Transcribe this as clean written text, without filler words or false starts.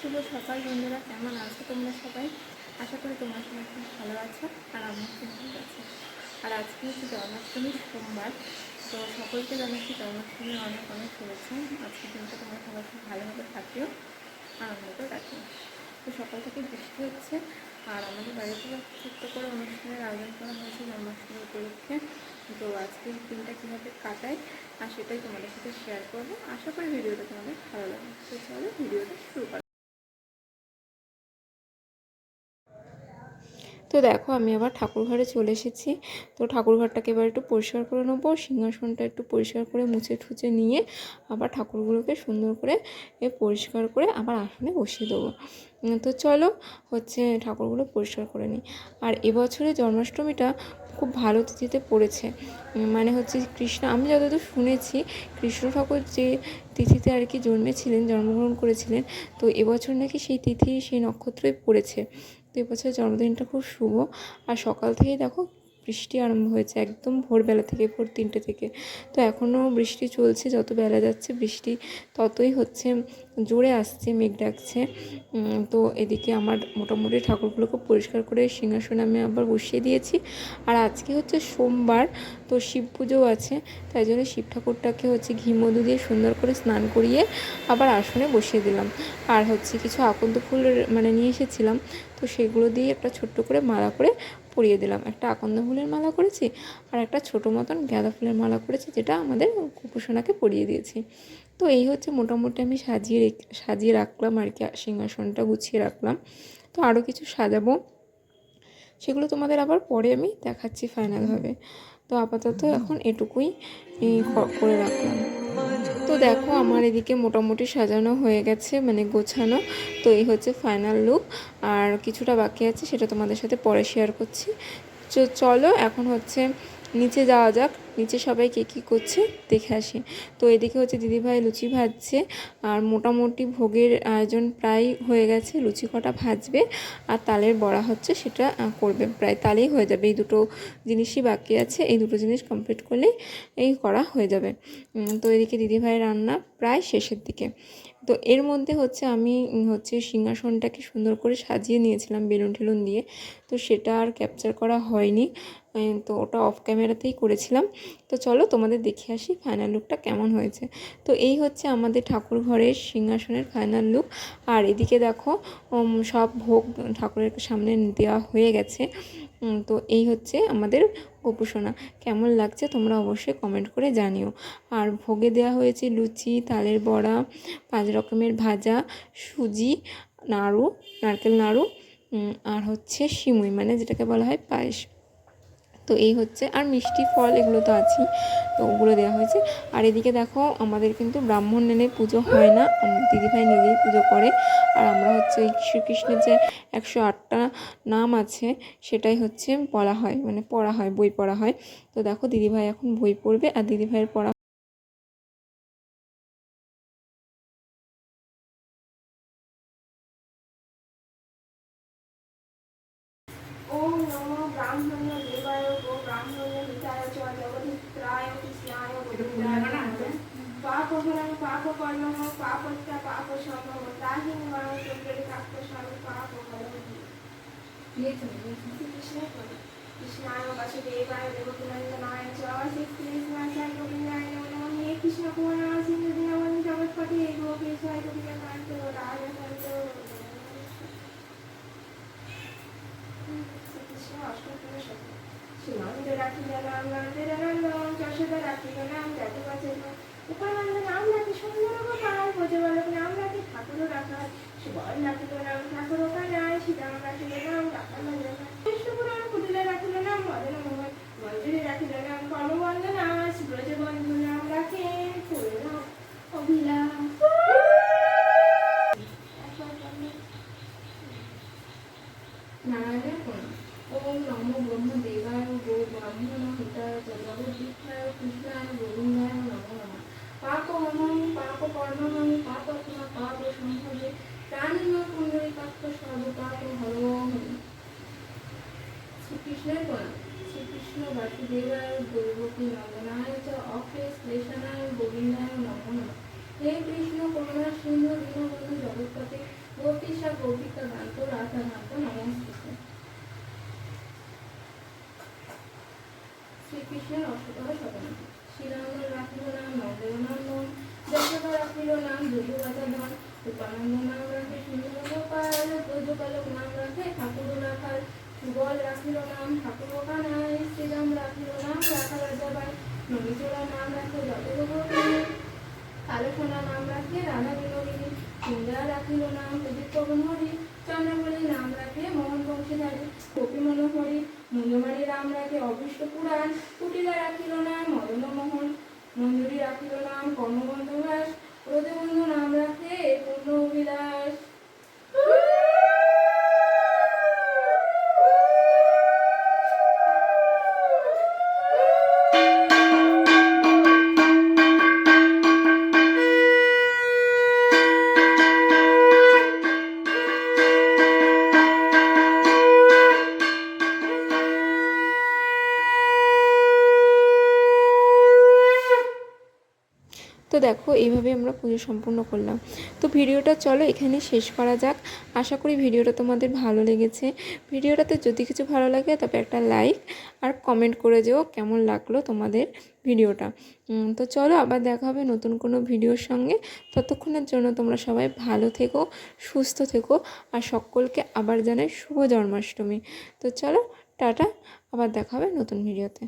শুভ সকাল বন্ধুরা, কেমন আছো তোমরা সবাই? আশা করি তোমরা সবাই খুব ভালো আছো আর আমিও খুব ভালো আছি। আর আজকে হচ্ছে জন্মাষ্টমী সোমবার, তো সকলকে জানাচ্ছি জন্মাষ্টমীর অনেক অনেক শুভেচ্ছা। আজকের দিনটা তোমরা সবাই খুব ভালোভাবে থাকিও, আনন্দ করে রাখিও। তো সকাল থেকে বৃষ্টি হচ্ছে আর আমাদের বাড়িতে ছোট্ট করে অনুষ্ঠানের আয়োজন করা হয়েছে জন্মাষ্টমী উপলক্ষে। তো আজকের দিনটা কীভাবে কাটায় আর সেটাই তোমাদের সাথে শেয়ার করবো। আশা করি ভিডিওটা তোমাদের ভালো লাগে। তো চলো ভিডিওটা শুরু করা। তো দেখো আমি আবার ঠাকুর ঘরে চলে এসেছি। তো ঠাকুর ঘরটাকে এবার একটু পরিষ্কার করে নেবো, সিংহাসনটা একটু পরিষ্কার করে মুছে ঠুচে নিয়ে আবার ঠাকুরগুলোকে সুন্দর করে পরিষ্কার করে আবার আসনে বসিয়ে দেবো। তো চলো হচ্ছে ঠাকুরগুলো পরিষ্কার করে নিই। আর এবছরে জন্মাষ্টমীটা খুব ভালো তিথিতে পড়েছে, মানে হচ্ছে কৃষ্ণ, আমি যতদূর শুনেছি কৃষ্ণ ঠাকুর যে তিথিতে আর কি জন্মেছিলেন, জন্মগ্রহণ করেছিলেন, তো এবছর নাকি সেই তিথি সেই নক্ষত্রই পড়েছে। তো এবছর জন্মদিনটা খুব শুভ। আর সকাল থেকেই দেখো বৃষ্টি আরম্ভ হয়েছে, একদম ভোরবেলা থেকে, ভোর 3টে থেকে। তো এখনও বৃষ্টি চলছে, যত বেলা যাচ্ছে বৃষ্টি ততই হচ্ছে জোরে আসছে, মেঘ ডাকছে। তো এদিকে আমার মোটামুটি ঠাকুরগুলোকে পরিষ্কার করে সিংহাসনে আমি আবার বসিয়ে দিয়েছি। আর আজকে হচ্ছে সোমবার, তো শিব পুজোও আছে, তাই জন্য শিব ঠাকুরটাকে হচ্ছে ঘি মধু দিয়ে সুন্দর করে স্নান করিয়ে আবার আসনে বসিয়ে দিলাম। আর হচ্ছে কিছু আকন্দ ফুল মানে নিয়ে এসেছিলাম, তো সেগুলো দিয়ে একটা ছোট্ট করে মালা করে পরিয়ে দিলাম। একটা আকন্দ ফুলের মালা করেছি আর একটা ছোটো মতন গাঁদা ফুলের মালা করেছি, যেটা আমাদের কুপুসোনাকে পরিয়ে দিয়েছি। তো এই হচ্ছে মোটামুটি আমি সাজিয়ে রাখলাম আর কি, সিংহাসনটা গুছিয়ে রাখলাম। তো আরও কিছু সাজাবো, সেগুলো তোমাদের আবার পরে আমি দেখাচ্ছি ফাইনালভাবে। তো আপাতত এখন এটুকুই করে রাখলাম। তো দেখো আমার এদিকে মোটামুটি সাজানো হয়ে গেছে, মানে গোছানো। তো এই হচ্ছে ফাইনাল লুক, আর কিছুটা বাকি আছে, সেটা তোমাদের সাথে পরে শেয়ার করছি। চলো এখন হচ্ছে নিচে যাওয়া যাক, নিচে সবাই কে কী করছে দেখে আসি। তো এদিকে হচ্ছে দিদিভাই লুচি ভাজছে, আর মোটামুটি ভোগের আয়োজন প্রায় হয়ে গেছে। লুচি কটা ভাজবে আর তালের বড়া হচ্ছে সেটা করবে, প্রায় তালেই হয়ে যাবে। এই দুটো জিনিসই বাকি আছে, এই দুটো জিনিস কমপ্লিট করলেই এই করা হয়ে যাবে। তো এদিকে দিদিভাইয়ের রান্না প্রায় শেষের দিকে। তো এর মধ্যে হচ্ছে আমি হচ্ছে সিংহাসনটাকে সুন্দর করে সাজিয়ে নিয়েছিলাম বেলুন টেলুন দিয়ে, তো সেটা আর ক্যাপচার করা হয়নি, তো ওটা অফ ক্যামেরাতেই করেছিলাম। তো চলো তোমাদের দেখে আসি ফাইনাল লুকটা কেমন হয়েছে। তো এই হচ্ছে আমাদের ঠাকুর ঘরের সিংহাসনের ফাইনাল লুক। আর এদিকে দেখো সব ভোগ ঠাকুরের সামনে দেওয়া হয়ে গেছে। তো এই হচ্ছে আমাদের গোপুসোনা। কেমন লাগছে তোমরা অবশ্যই কমেন্ট করে জানিও। আর ভোগে দেওয়া হয়েছে লুচি, তালের বড়া, 5 রকমের ভাজা, সুজি, নাড়ু, নারকেল নাড়ু, আর হচ্ছে সিমুই, মানে যেটাকে বলা হয় পায়েস। তো এই হচ্ছে, আর মিষ্টি ফল এগুলো তো আছেই, তো ওগুলো দেওয়া হয়েছে। আর এদিকে দেখো আমাদের কিন্তু ব্রাহ্মণ এনে পুজো হয় না, দিদিভাই নিজেই পুজো করে। আর আমরা হচ্ছে ওই শ্রীকৃষ্ণের যে 108টা নাম আছে সেটাই হচ্ছে বলা হয়, মানে পড়া হয়, বই পড়া হয়। তো দেখো দিদিভাই এখন বই পড়বে, আর দিদিভাইয়ের পড়া ওম নমো ব্রাহ্মণ্য দেবায় গো ব্রাহ্মণ্য হিতায় চ জগদ্ধিত্রায় কৃষ্ণায় গোবিন্দায় নমঃ। পাপহরং পাপকর্মং পাপস্য পাপসম্ভব ত্রাহিং মাং চন্দ্রিকাক্ষসং পাপহরং। কৃষ্ণায় বাসুদেবায় দেবকীনন্দনায় চ শ্রীকৃষ্ণায় গোবিন্দায় নমঃ। হে কৃষ্ণ করুণা সিন্ধু দীনবন্ধু জগৎপতে গোপীশায় গোপীকান্ত রাধাকান্ত। সীমান্তে রাখিল নাম নন্দের নন্দন, যশোদা রাখিল নাম জাতিবাচের উপানন্দ নাম রাখি সুন্দর গোপাল, ব্রজবালক নাম রাখি ঠাকুর রাখাল, সুবল রাখিল নাম ঠাকুর কানায়, সীতারাম রাখিল নাম রাখাল রাখাল, কৃষ্ণপুরাণ কুটিলে রাখিল নাম মদন মোহন, মঞ্জুরি রাখিল নাম কর্মবন্দনা, ব্রজবন্ধু নাম রাখে পূর্ণ অভিলাষ। ওম নমো ব্রহ্মদেবায় গো ব্রাহ্মণ হিতায় জগদ্দীপায় কৃষ্ণায় গোবিন্দায় নমো নমঃ। পাপহরং পাপকর্মং পাপকর্ম পাপসম্ভবে ত্রাহিং পুণ্ডরীকাক্ষ সর্বপাপহরং। শ্রীকৃষ্ণের প্রণাম। শ্রীকৃষ্ণ বাসুদেবায় দেবকী নন্দনায় চ অখিলেশ ক্লেশনায় গোবিন্দায় নমো নমঃ। হে কৃষ্ণ করুণা সিন্ধু দীনবন্ধু জগৎপতে সরস্বতী গোপীশা গোপিকা গান্ত রাধা নান্ত নমস্তে। শ্রীকৃষ্ণের অষ্টদশ শতনাম। শ্রীরাম রাখিল নাম নন্দের নন্দন, যশোদা রাখিল নাম যদুরাধন, উপানন্দ নাম রাখে সুন্দর গোপাল, ব্রজপালক নাম রাখে ঠাকুর রাখাল, সুবল রাখিল নাম ঠাকুর কানাই, শ্রীরাম রাখিল নাম রাখা রাজাবাই, নমিচোরা নাম রাখে যদুগোপিনী, কালো সোনা নাম রাখে রাধা বিনোদিনী, ইন্দ্রা রাখিল নাম প্রদীপ পবন হরি, চন্দ্রমণি নাম রাখে মোহন বংশীধারী, গোপী মনোহরি, মুঞ্জমারি নাম রাখে অভীষ্ট পুরাণ, কুটিলা রাখিল নাম মদন মোহন, মঞ্জুরি রাখিল নাম কর্মবন্ধ ব্যাস, রোদেবন্ধু নাম রাখে পূর্ণ অভিলাষ। তো দেখো এইভাবে আমরা পুজো সম্পূর্ণ করলাম। তো ভিডিওটা চলো এখানে শেষ করা যাক। আশা করি ভিডিওটা তোমাদের ভালো লেগেছে। ভিডিওটাতে যদি কিছু ভালো লাগে তবে একটা লাইক আর কমেন্ট করে যেও কেমন লাগলো তোমাদের ভিডিওটা। তো চলো আবার দেখা হবে নতুন কোনো ভিডিওর সঙ্গে। ততক্ষণের জন্য তোমরা সবাই ভালো থেকো, সুস্থ থেকো, আর সকলকে আবার জানাই শুভ জন্মাষ্টমী। তো চলো টাটা, আবার দেখা হবে নতুন ভিডিওতে।